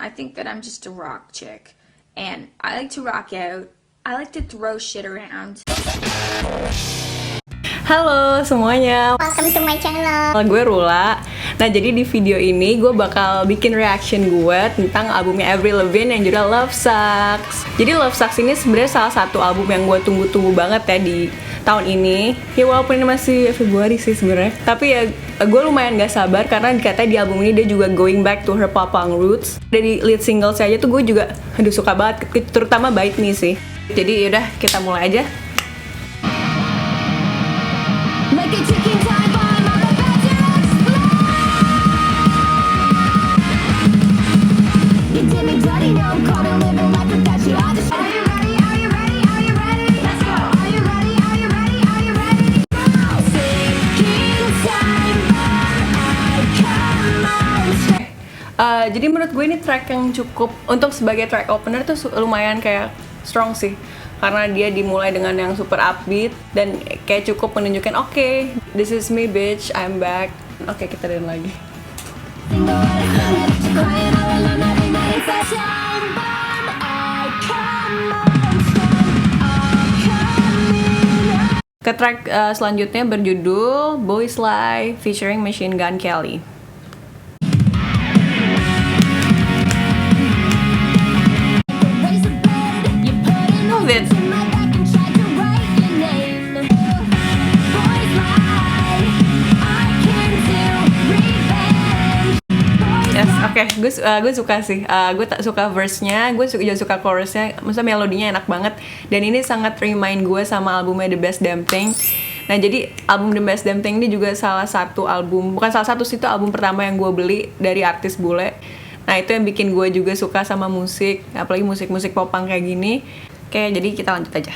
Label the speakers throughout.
Speaker 1: I think that I'm just a rock chick. And I like to rock out. I like to throw shit around.
Speaker 2: Halo semuanya,
Speaker 3: Welcome to my channel.
Speaker 2: gue Rula. Nah, jadi di video ini gue bakal bikin reaction gue tentang albumnya Avril Lavigne yang judul Love Sucks. Jadi Love Sucks ini sebenarnya salah satu album yang gue tunggu-tunggu banget ya di tahun ini. Ya walaupun ini masih Februari sih sebenarnya, tapi ya gue lumayan gak sabar karena katanya di album ini dia juga going back to her pop punk roots. Dari lead single saja tuh gue juga suka banget, terutama Bite Me sih. Jadi yaudah kita mulai aja.
Speaker 3: Like a ticking time bomb, I'm about to explode. You did me dirty, no code and living life without you. I just. Are you ready? Are you ready? Are you ready? Let's go. Are you ready? Are you ready? Are you ready? Ticking time bomb, I come on.
Speaker 2: Jadi menurut gue ini track yang cukup untuk sebagai track opener tuh lumayan kayak strong sih, karena dia dimulai dengan yang super upbeat dan kayak cukup menunjukkan oke, this is me bitch, I'm back. Oke, kita dengerin lagi.
Speaker 3: Sing the word, crying all alone, every night it's a time bomb. I come on strong, I'm coming up.
Speaker 2: Ke track selanjutnya berjudul Boys Lie featuring Machine Gun Kelly.
Speaker 3: Raise a blade, you put it
Speaker 2: Move it.
Speaker 3: to my back and tried to write your name. Boys lie, I can do revenge. Boys
Speaker 2: Yes, oke, gue suka sih. Gue tak suka verse-nya, gue juga suka chorus-nya. Maksudnya melodinya enak banget. Dan ini sangat remind gue sama albumnya The Best Damn Thing. Nah, jadi album The Best Damn Thing ini juga salah satu album, bukan salah satu sih, itu album pertama yang gue beli dari artis bule. Nah, itu yang bikin gue juga suka sama musik, apalagi musik-musik pop punk kayak gini. Oke, jadi kita lanjut aja.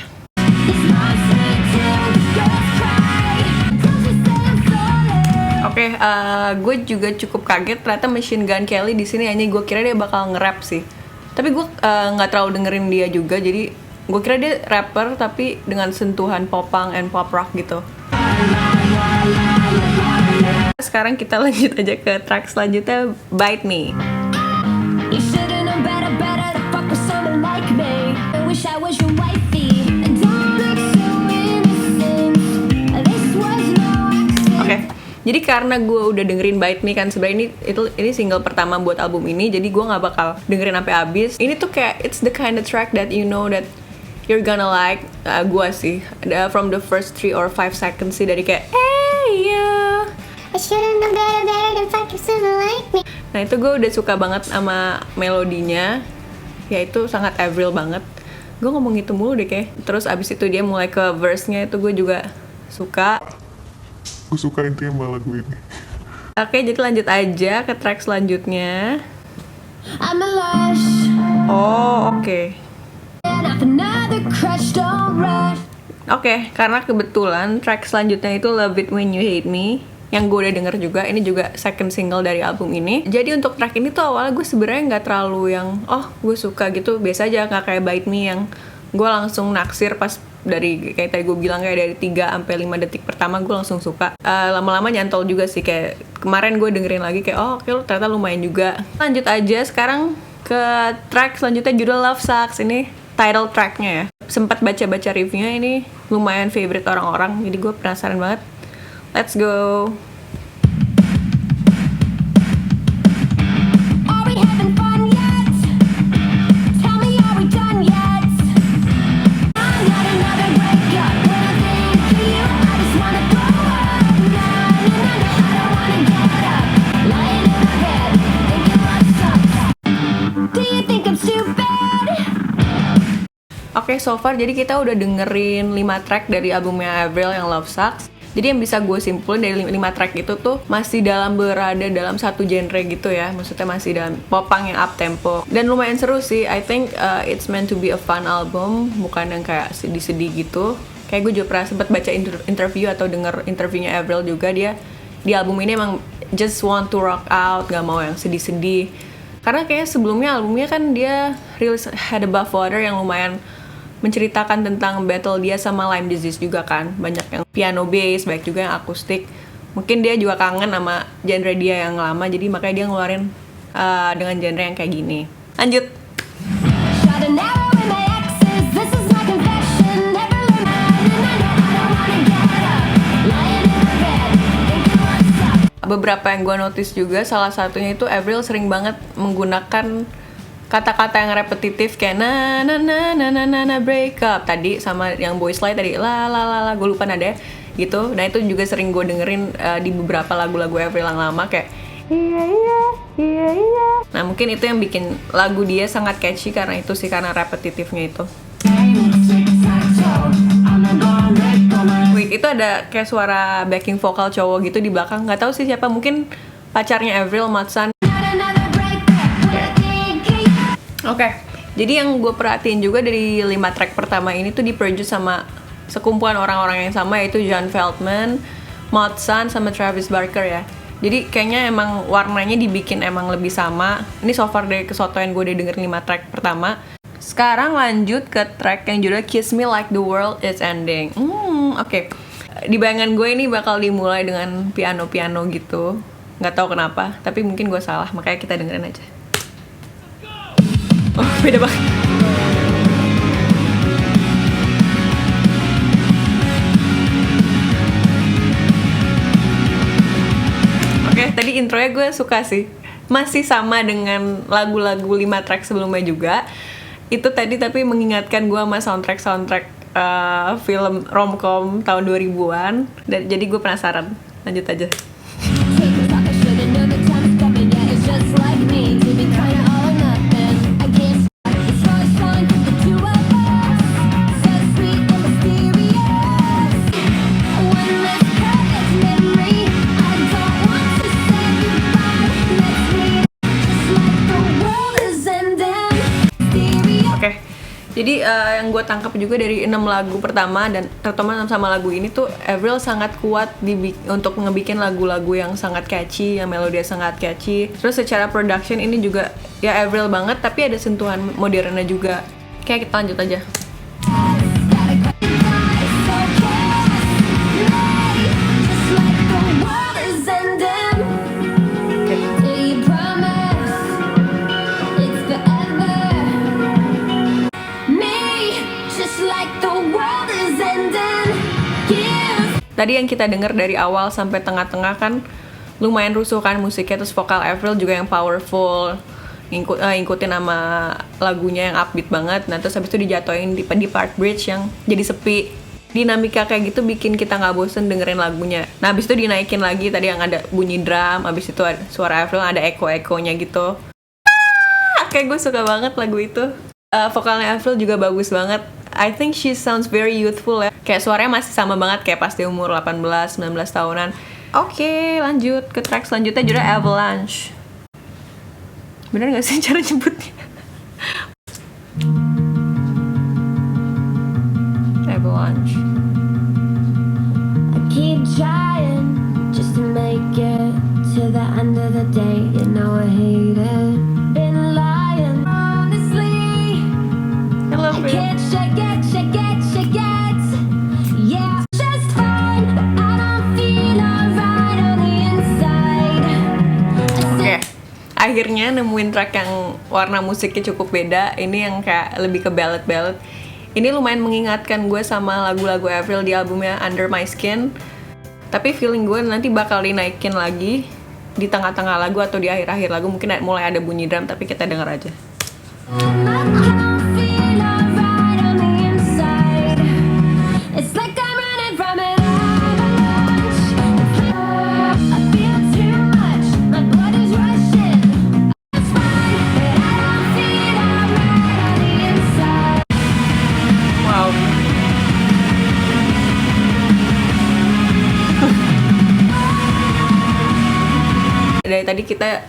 Speaker 3: This monster till the girls cry. Don't you say I'm sorry.
Speaker 2: Oke, gue juga cukup kaget ternyata Machine Gun Kelly di sini. Hanya gue kira dia bakal nge-rap sih, tapi gue nggak terlalu dengerin dia juga. Jadi gue kira dia rapper tapi dengan sentuhan pop punk and pop rock gitu. Sekarang kita lanjut aja ke track selanjutnya, Bite Me.
Speaker 3: You should've known better, better to fuck with someone like me. I wish I was your wifey. And don't look so innocent. This was no accident.
Speaker 2: Oke, jadi karena gue udah dengerin Bite Me kan, sebenarnya ini single pertama buat album ini, jadi gue nggak bakal dengerin sampai habis. Ini tuh kayak it's the kind of track that you know that you're gonna like. Gue sih from the first 3 or 5 seconds sih, dari kayak hey yeah.
Speaker 3: I should've known better, better to fuck with someone like me.
Speaker 2: Nah, itu gue udah suka banget sama melodinya, ya itu sangat Avril banget. Gue ngomong itu mulu deh kayak. Terus abis itu dia mulai ke verse-nya, itu gue juga suka.
Speaker 4: Gue suka intinya lagu ini.
Speaker 2: Oke, jadi lanjut aja ke track selanjutnya.
Speaker 3: I'm a lush.
Speaker 2: Oh, oke.
Speaker 3: And if another crush, don't rush.
Speaker 2: Oke, karena kebetulan track selanjutnya itu Love It When You Hate Me, yang gue udah denger juga. Ini juga second single dari album ini. Jadi untuk track ini tuh awalnya gue sebenarnya nggak terlalu yang gue suka gitu, biasa aja, nggak kayak Bite Me yang gue langsung naksir pas dari kayak tadi gue bilang, kayak dari 3 sampai 5 detik pertama gue langsung suka. Lama-lama nyantol juga sih, kayak kemarin gue dengerin lagi kayak oke, ternyata lumayan juga. Lanjut aja sekarang ke track selanjutnya, judul Love Sucks. Ini title tracknya ya. Sempat baca-baca reviewnya, ini lumayan favorite orang-orang, jadi gue penasaran banget. Let's go.
Speaker 3: Are we having fun yet? Tell me, are we done yet? I'm not another breakup. When I think of you, I just wanna throw up. No, no, no, no, I don't wanna get up. Lying in my bed, thinking love sucks. Do you think I'm stupid?
Speaker 2: Oke, so far jadi kita udah dengerin 5 track dari albumnya Avril yang Love Sucks. Jadi yang bisa gue simpulin dari 5 track itu tuh masih berada dalam satu genre gitu ya. Maksudnya masih dalam pop punk yang up tempo. Dan lumayan seru sih. I think it's meant to be a fun album, bukan yang kayak sedih-sedih gitu. Kayak gue juga pernah sempat baca interview atau denger interviewnya Avril juga, dia di album ini emang just want to rock out, gak mau yang sedih-sedih. Karena kayak sebelumnya albumnya kan dia rilis Head Above Water yang lumayan menceritakan tentang battle dia sama Lyme disease juga kan. Banyak yang piano bass, baik juga yang akustik. Mungkin dia juga kangen sama genre dia yang lama, jadi makanya dia ngeluarin dengan genre yang kayak gini. Lanjut.
Speaker 3: Shot an arrow in my exes. This is my confession. Never learned mine, and I know I don't wanna get up. Lying in my bed, thinking what's up.
Speaker 2: Beberapa yang gue notice juga, salah satunya itu Avril sering banget menggunakan kata-kata yang repetitif kayak na na na na na na na break up tadi, sama yang Boys Lie tadi la la la la, gue lupa nada gitu. Nah itu juga sering gue dengerin di beberapa lagu-lagu Avril yang lama kayak iya iya iya iya. Nah mungkin itu yang bikin lagu dia sangat catchy karena itu sih, karena repetitifnya itu. Wait, itu ada kayak suara backing vokal cowok gitu di belakang, nggak tahu sih siapa, mungkin pacarnya Avril, Matsan. Oke, jadi yang gue perhatiin juga dari 5 track pertama ini tuh di-produce sama sekumpulan orang-orang yang sama, yaitu John Feldmann, Matsan, sama Travis Barker ya. Jadi kayaknya emang warnanya dibikin emang lebih sama. Ini so far dari kesotoyan gue udah dengerin 5 track pertama. Sekarang lanjut ke track yang judulnya Kiss Me Like the World Is Ending. Oke. Di bayangan gue ini bakal dimulai dengan piano-piano gitu. Nggak tahu kenapa, tapi mungkin gue salah, makanya kita dengerin aja. Oh, beda banget. Oke, tadi intronya gue suka sih. Masih sama dengan lagu-lagu 5 track sebelumnya juga. Itu tadi tapi mengingatkan gue sama soundtrack film romcom tahun 2000-an. Dan jadi gue penasaran. Lanjut aja. Jadi yang gue tangkap juga dari 6 lagu pertama dan terutama sama lagu ini tuh Avril sangat kuat untuk ngebikin lagu-lagu yang sangat catchy, yang melodinya sangat catchy. Terus secara production ini juga ya Avril banget, tapi ada sentuhan modernnya juga. Kayak kita lanjut aja. Tadi yang kita denger dari awal sampai tengah-tengah kan lumayan rusuh kan musiknya, terus vokal Avril juga yang powerful, ngikutin nama lagunya yang upbeat banget. Nah terus habis itu dijatuhin di part bridge yang jadi sepi. Dinamika kayak gitu bikin kita nggak bosen dengerin lagunya. Nah habis itu dinaikin lagi tadi yang ada bunyi drum, habis itu ada suara Avril ada echo-echonya gitu. Kayak gue suka banget lagu itu. Vokalnya Avril juga bagus banget. I think she sounds very youthful ya. Kayak suaranya masih sama banget kayak pas di umur 18-19 tahunan. Oke, lanjut ke track selanjutnya judulnya Avalanche. Bener gak sih cara nyebutnya? Avalanche.
Speaker 3: I keep trying just to make it to the end of the day. You know I hate it. Been lying, honestly.
Speaker 2: I love
Speaker 3: I
Speaker 2: it.
Speaker 3: can't shake it. Yeah, just fine, but I don't feel alright on the inside.
Speaker 2: Oke, akhirnya nemuin track yang warna musiknya cukup beda. Ini yang kayak lebih ke ballad-ballad. Ini lumayan mengingatkan gue sama lagu-lagu Avril di albumnya Under My Skin. Tapi feeling gue nanti bakal dinaikin lagi di tengah-tengah lagu atau di akhir-akhir lagu. Mungkin mulai ada bunyi drum, tapi kita denger aja.
Speaker 3: It's like I'm running from an avalanche. I feel too much, my blood is rushing. It's fine, but I don't feel alright on the inside.
Speaker 2: Wow. Dari tadi kita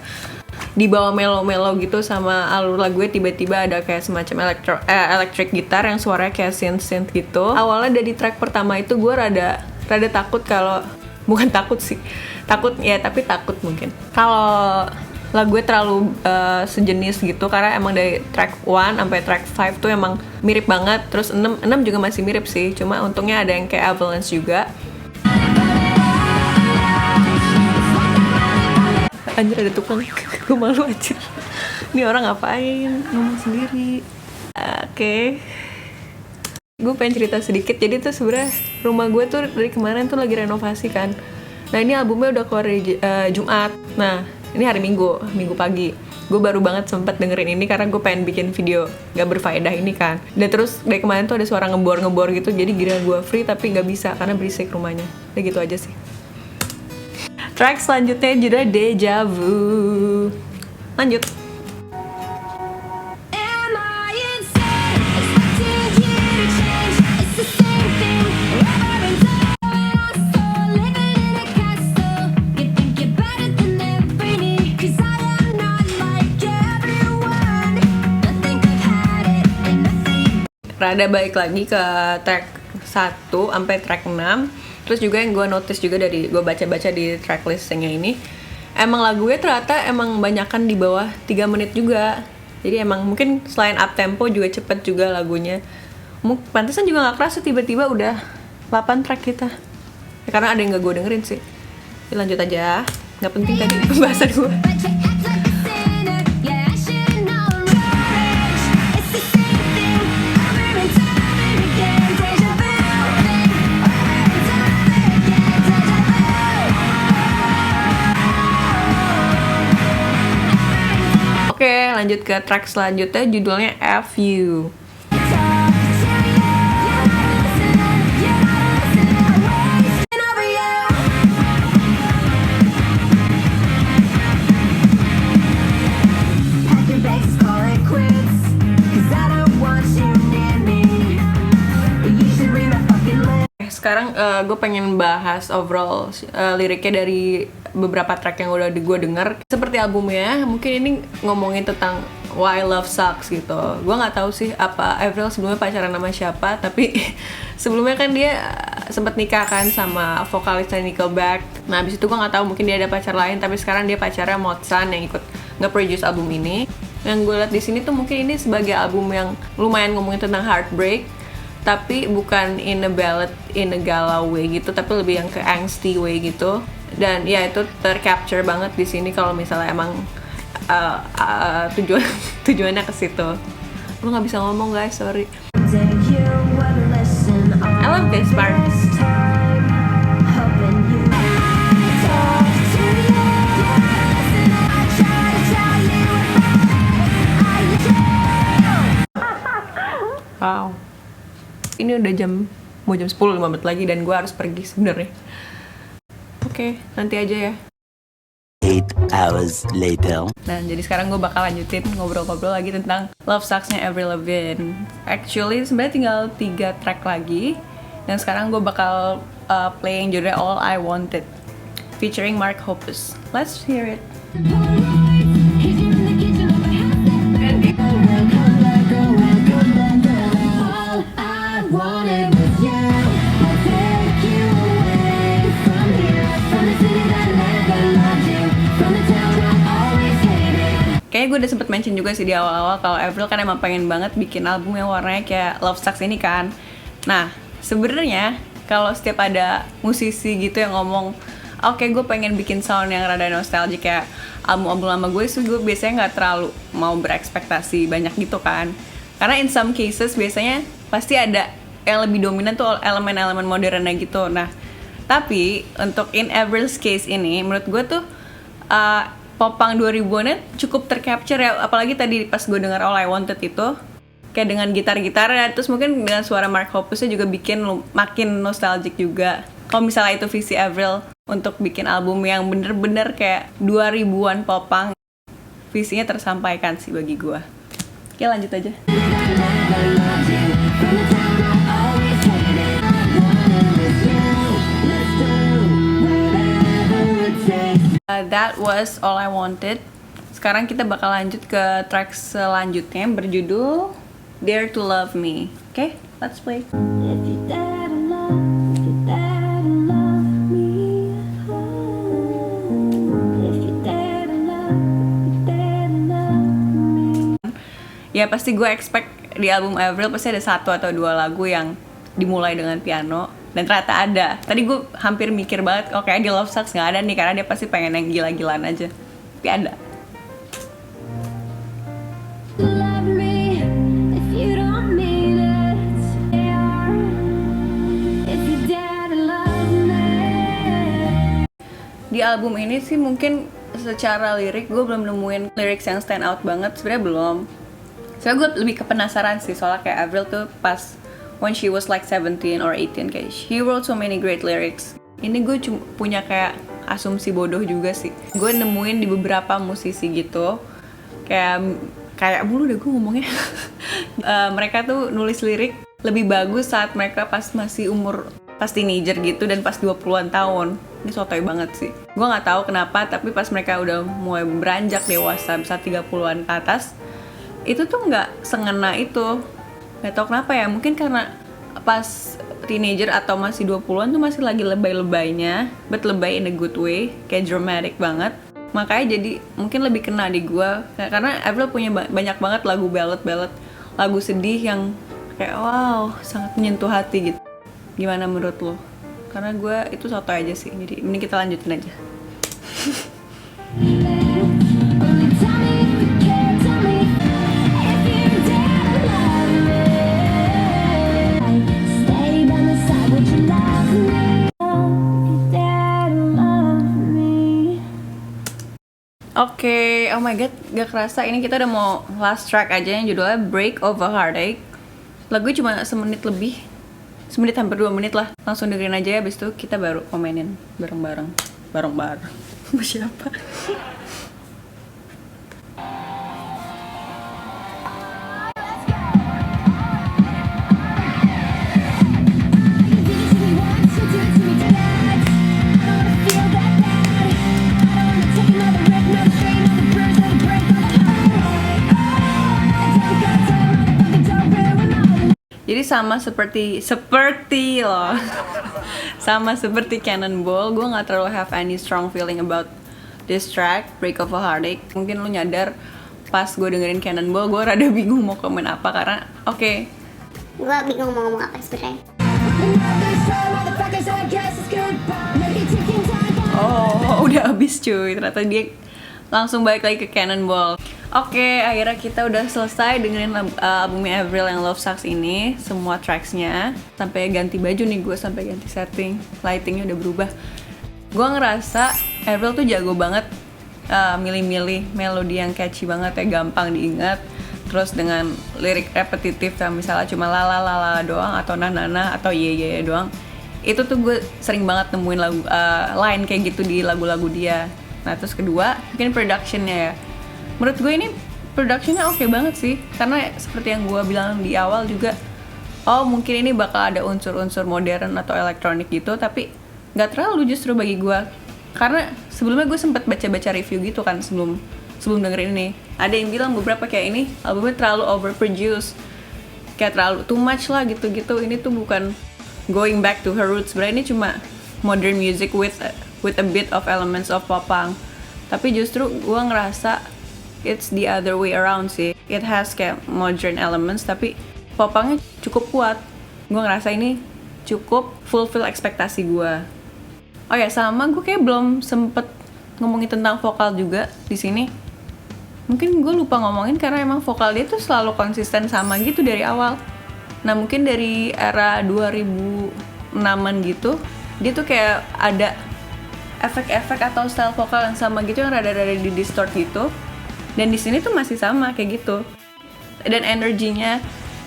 Speaker 2: dibawa melo-melo gitu sama alur lagunya, tiba-tiba ada kayak semacam electric gitar yang suaranya kayak synth gitu. Awalnya dari track pertama itu gue rada takut kalau bukan takut sih, takut ya tapi takut mungkin kalau lagunya terlalu sejenis gitu, karena emang dari track 1 sampai track 5 tuh emang mirip banget. Terus 6 juga masih mirip sih, cuma untungnya ada yang kayak Avalanche juga. Anjir ada tukang, gue malu aja. Ini orang ngapain ngomong sendiri. Oke. Gue pengen cerita sedikit. Jadi tuh sebenarnya rumah gue tuh dari kemarin tuh lagi renovasi kan. Nah ini albumnya udah keluar di Jumat. Nah ini hari Minggu pagi. Gue baru banget sempet dengerin ini karena gue pengen bikin video gak berfaedah ini kan. Dan terus dari kemarin tuh ada suara ngebor gitu. Jadi giliran gue free tapi gak bisa karena berisik rumahnya. Udah gitu aja sih. Track selanjutnya judulnya Deja Vu. Lanjut.
Speaker 3: Am I insane? Expecting you to change. It's the same thing over and over. So living in a castle. You think you're better than every me. 'Cause I am not like everyone. I think I've had it and nothing.
Speaker 2: Rada balik lagi ke track 1 sampai track 6. Terus juga yang gue notice juga dari gue baca-baca di tracklistnya ini, emang lagunya ternyata emang banyakan di bawah 3 menit juga. Jadi emang mungkin selain up tempo juga cepet juga lagunya. Pantesan juga gak kerasa tiba-tiba udah 8 track kita. Ya, karena ada yang gak gue dengerin sih. Ya, lanjut aja, gak penting tadi pembahasan gue.
Speaker 3: But you act like a sinner. Yeah, I should've known rage. It's the same thing over and over again. Deja vu thing over and over again. Deja vu.
Speaker 2: Oke, lanjut ke track selanjutnya judulnya FU. Sekarang gue pengen bahas overall liriknya dari beberapa track yang udah gue denger. Seperti albumnya, mungkin ini ngomongin tentang why love sucks gitu. Gue nggak tahu sih apa Avril sebelumnya pacaran sama siapa, tapi sebelumnya kan dia sempat nikah kan sama vokalisnya Nickelback. Nah abis itu gue nggak tahu mungkin dia ada pacar lain, tapi sekarang dia pacarnya Motsan yang ikut nge-produce album ini. Yang gue liat di sini tuh mungkin ini sebagai album yang lumayan ngomongin tentang heartbreak, tapi bukan in a ballad, in a galau way gitu, tapi lebih yang ke angsty way gitu. Dan ya itu tercapture banget di sini kalau misalnya emang tujuannya ke situ. Lu nggak bisa ngomong guys, sorry. I love this part. Wow. Ini udah mau jam 10 5 menit lagi dan gue harus pergi sebenarnya. Oke, nanti aja ya.
Speaker 5: 8 hours later.
Speaker 2: Dan jadi sekarang gue bakal lanjutin ngobrol-ngobrol lagi tentang Love Sucks-nya Avril Lavigne. Actually sebenarnya tinggal 3 track lagi. Dan sekarang gue bakal play yang judulnya All I Wanted featuring Mark Hoppus. Let's hear it. Kayaknya gue udah sempet mention juga sih di awal-awal kalau Avril kan emang pengen banget bikin album yang warnanya kayak Love Sucks ini kan. Nah, sebenarnya kalau setiap ada musisi gitu yang ngomong, oke, gue pengen bikin sound yang rada nostalgic kayak album-album lama gue biasanya nggak terlalu mau berekspektasi banyak gitu kan. Karena in some cases biasanya pasti ada yang lebih dominan tuh elemen-elemen modernnya gitu. Nah, tapi untuk in Avril's case ini, menurut gue tuh popang 2000-an cukup tercapture ya, apalagi tadi pas gue dengar All I Wanted itu kayak dengan gitar-gitar ya, terus mungkin dengan suara Mark Hoppusnya juga bikin makin nostalgic juga. Kalau misalnya itu visi Avril untuk bikin album yang bener-bener kayak 2000-an popang, visinya tersampaikan sih bagi gue. Oke, lanjut aja. That was All I Wanted. Sekarang kita bakal lanjut ke track selanjutnya yang berjudul Dare to Love Me. Oke, let's play.
Speaker 3: If you dare to love, if you dare to love me, if you dare to love, if you dare to love me.
Speaker 2: Ya pasti gue expect di album Avril pasti ada 1 atau 2 lagu yang dimulai dengan piano. Dan ternyata ada. Tadi gue hampir mikir banget, oke di Love Sucks nggak ada nih karena dia pasti pengen yang gila-gilaan aja. Tapi ada. album ini sih mungkin secara lirik gue belum nemuin lyrics yang stand out banget, sebenarnya belum. Soalnya gue lebih ke penasaran sih, soalnya kayak Avril tuh pas when she was like 17 or 18 kayak she wrote so many great lyrics. Ini gue punya kayak asumsi bodoh juga sih. Gue nemuin di beberapa musisi gitu, kayak mulu deh gue ngomongnya. Mereka tuh nulis lirik lebih bagus saat mereka pas masih umur pas teenager gitu dan pas 20-an tahun. Ini sotoy banget sih. Gue nggak tahu kenapa, tapi pas mereka udah mulai beranjak dewasa, bisa 30-an ke atas, itu tuh nggak sengena itu. Nggak tahu kenapa ya, mungkin karena pas teenager atau masih 20-an tuh masih lagi lebay-lebaynya, but lebay in a good way, kayak dramatic banget. Makanya jadi mungkin lebih kena di gue, karena Avril punya banyak banget lagu ballad, lagu sedih yang kayak wow, sangat menyentuh hati gitu. Gimana menurut lo? Karena gue itu soto aja sih, jadi mending kita lanjutin aja.
Speaker 3: Only tell me if you care, tell me if you dare love me. Stay by my side, would you love me? If you dare love me.
Speaker 2: Oke, oh my god, gak kerasa ini kita udah mau last track aja yang judulnya Break of a Heartache. Lagunya cuma semenit lebih, semenit hampir 2 menit lah. Langsung dengerin aja ya, abis itu kita baru komenin bareng-bareng. Sama siapa? Jadi sama seperti loh, sama seperti Cannonball, gue nggak terlalu have any strong feeling about this track, Break of a Heartache. Mungkin lu nyadar pas gue dengerin Cannonball, gue rada bingung mau komen apa karena oke.
Speaker 6: Gue bingung mau ngomong apa sebenarnya.
Speaker 2: Oh, udah habis cuy. Ternyata dia langsung balik lagi ke Cannonball. Oke, akhirnya kita udah selesai dengerin albumnya Avril yang Love Sucks ini, semua tracks-nya. Sampai ganti baju nih gue, sampai ganti setting, lightingnya udah berubah. Gue ngerasa Avril tuh jago banget milih-milih melodi yang catchy banget ya, gampang diingat. Terus dengan lirik repetitif, misalnya cuma la la la la doang, atau na na na, atau ye ye doang. Itu tuh gue sering banget nemuin lagu line kayak gitu di lagu-lagu dia. Nah terus kedua, mungkin productionnya ya. Menurut gue ini productionnya oke banget sih, karena seperti yang gue bilang di awal juga, oh mungkin ini bakal ada unsur-unsur modern atau elektronik gitu, tapi nggak terlalu justru bagi gue. Karena sebelumnya gue sempet baca-baca review gitu kan sebelum dengerin ini. Ada yang bilang beberapa kayak ini albumnya terlalu overproduced, kayak terlalu too much lah gitu-gitu. Ini tuh bukan going back to her roots, sebenarnya ini cuma modern music with a bit of elements of pop-punk. Tapi justru gue ngerasa it's the other way around sih. It has kayak modern elements tapi popangnya cukup kuat. Gue ngerasa ini cukup fulfill ekspektasi gue. Oh ya, sama gue kayak belum sempet ngomongin tentang vokal juga di sini. Mungkin gue lupa ngomongin karena emang vokal dia tuh selalu konsisten sama gitu dari awal. Nah mungkin dari era 2006an gitu, dia tuh kayak ada efek-efek atau style vokal yang sama gitu yang rada-rada di distort gitu. Dan di sini tuh masih sama kayak gitu. Dan energinya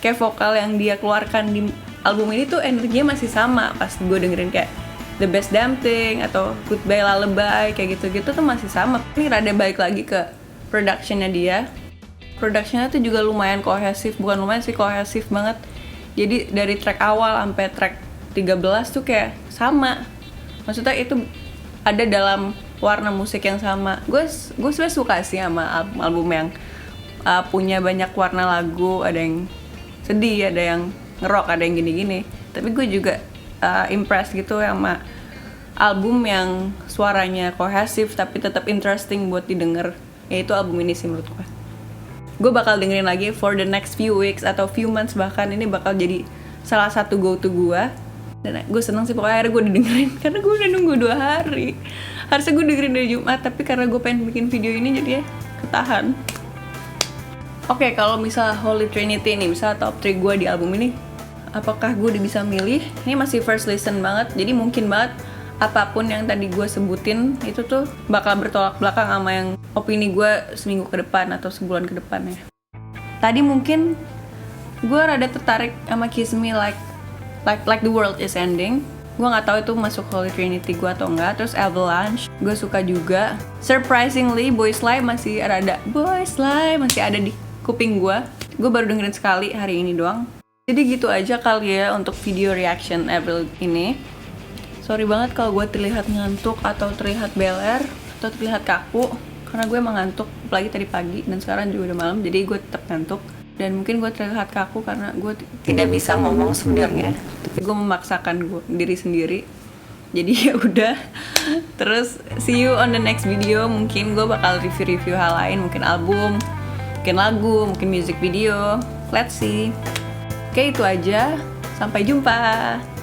Speaker 2: kayak vokal yang dia keluarkan di album ini tuh energinya masih sama. Pas gue dengerin kayak The Best Damn Thing atau Goodbye Lullaby kayak gitu-gitu tuh masih sama. Ini rada balik lagi ke productionnya dia. Productionnya tuh juga lumayan kohesif, bukan lumayan sih, kohesif banget. Jadi dari track awal sampai track 13 tuh kayak sama. Maksudnya itu ada dalam warna musik yang sama. Gue sebenarnya suka sih sama album yang punya banyak warna lagu. Ada yang sedih, ada yang nge-rock, ada yang gini-gini. Tapi gue juga impressed gitu sama album yang suaranya kohesif tapi tetap interesting buat didengar. Yaitu album ini sih menurut gue. Gue bakal dengerin lagi for the next few weeks atau few months, bahkan ini bakal jadi salah satu go-to gue. Dan gue seneng sih pokoknya akhirnya gue dengerin karena gue udah nunggu 2 hari. Harusnya gue dengerin dari Jumat, tapi karena gue pengen bikin video ini jadi ya ketahan. Oke, kalau misal Holy Trinity nih, misal top 3 gue di album ini, apakah gue udah bisa milih? Ini masih first listen banget, jadi mungkin banget apapun yang tadi gue sebutin itu tuh bakal bertolak belakang sama yang opini gue seminggu ke depan atau sebulan ke depannya. Tadi mungkin gue rada tertarik sama Kiss Me Like the World Is Ending. Gue nggak tahu itu masuk Holy Trinity gue atau enggak. Terus Avalanche gue suka juga. Surprisingly Boys Lie masih ada di kuping gue. Gue baru dengerin sekali hari ini doang. Jadi gitu aja kali ya untuk video reaction Avril ini. Sorry banget kalau gue terlihat ngantuk atau terlihat beler atau terlihat kaku, karena gue emang ngantuk, apalagi tadi pagi dan sekarang juga udah malam, jadi gue tetap ngantuk. Dan mungkin gue terlihat kaku karena gue tidak bisa ngomong sebenarnya, tapi gue memaksakan diri sendiri. Jadi ya udah. Terus see you on the next video. Mungkin gue bakal review hal lain, mungkin album, mungkin lagu, mungkin music video. Let's see. Oke, itu aja. Sampai jumpa.